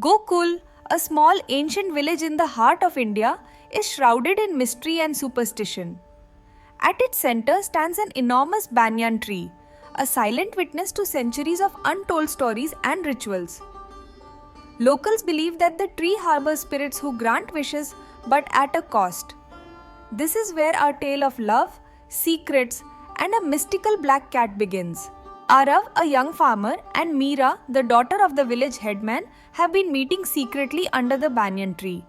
Gokul, a small ancient village in the heart of India, is shrouded in mystery and superstition. At its center stands an enormous banyan tree, a silent witness to centuries of untold stories and rituals. Locals believe that the tree harbors spirits who grant wishes but at a cost. This is where our tale of love, secrets, and a mystical black cat begins. Arav, a young farmer, and Meera, the daughter of the village headman, have been meeting secretly under the banyan tree.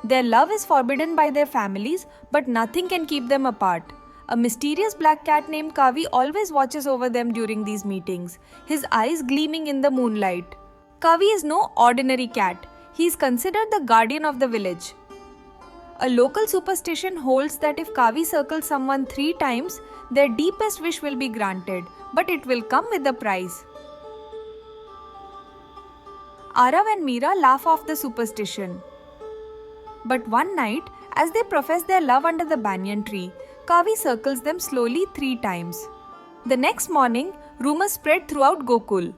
Their love is forbidden by their families, but nothing can keep them apart. A mysterious black cat named Kavi always watches over them during these meetings, his eyes gleaming in the moonlight. Kavi is no ordinary cat. He is considered the guardian of the village. A local superstition holds that if Kavi circles someone 3 times, their deepest wish will be granted, but it will come with a price. Arav and Meera laugh off the superstition. But one night, as they profess their love under the banyan tree, Kavi circles them slowly 3 times. The next morning, rumors spread throughout Gokul.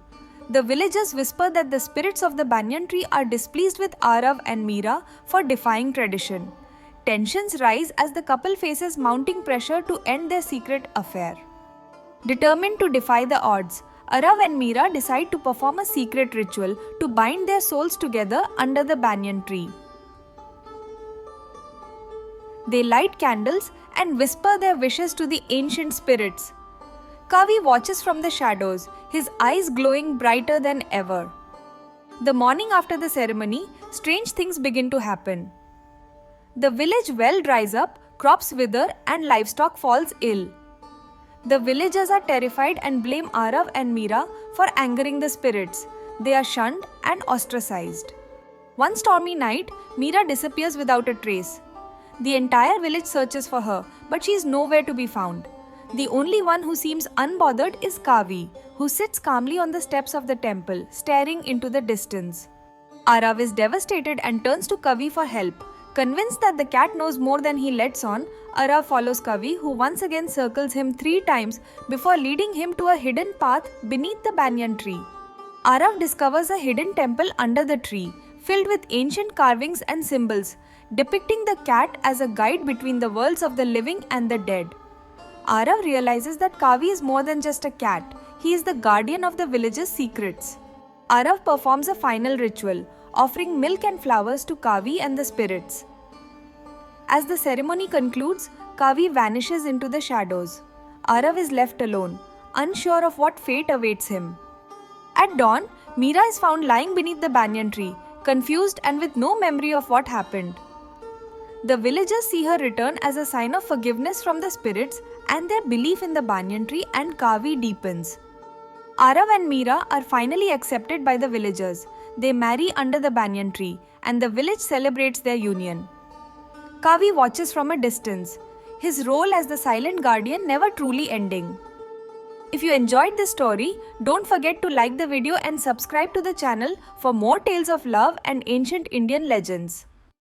The villagers whisper that the spirits of the banyan tree are displeased with Arav and Meera for defying tradition. Tensions rise as the couple faces mounting pressure to end their secret affair. Determined to defy the odds, Arav and Meera decide to perform a secret ritual to bind their souls together under the banyan tree. They light candles and whisper their wishes to the ancient spirits. Kavi watches from the shadows, his eyes glowing brighter than ever. The morning after the ceremony, strange things begin to happen. The village well dries up, crops wither, and livestock falls ill. The villagers are terrified and blame Arav and Meera for angering the spirits. They are shunned and ostracized. One stormy night, Meera disappears without a trace. The entire village searches for her, but she is nowhere to be found. The only one who seems unbothered is Kavi, who sits calmly on the steps of the temple, staring into the distance. Arav is devastated and turns to Kavi for help. Convinced that the cat knows more than he lets on, Arav follows Kavi, who once again circles him 3 times before leading him to a hidden path beneath the banyan tree. Arav discovers a hidden temple under the tree, filled with ancient carvings and symbols, depicting the cat as a guide between the worlds of the living and the dead. Arav realizes that Kavi is more than just a cat. He is the guardian of the village's secrets. Arav performs a final ritual, offering milk and flowers to Kavi and the spirits. As the ceremony concludes, Kavi vanishes into the shadows. Arav is left alone, unsure of what fate awaits him. At dawn, Meera is found lying beneath the banyan tree, confused and with no memory of what happened. The villagers see her return as a sign of forgiveness from the spirits, and their belief in the banyan tree and Kavi deepens. Arav and Meera are finally accepted by the villagers. They marry under the banyan tree, and the village celebrates their union. Kavi watches from a distance, his role as the silent guardian never truly ending. If you enjoyed this story, don't forget to like the video and subscribe to the channel for more tales of love and ancient Indian legends.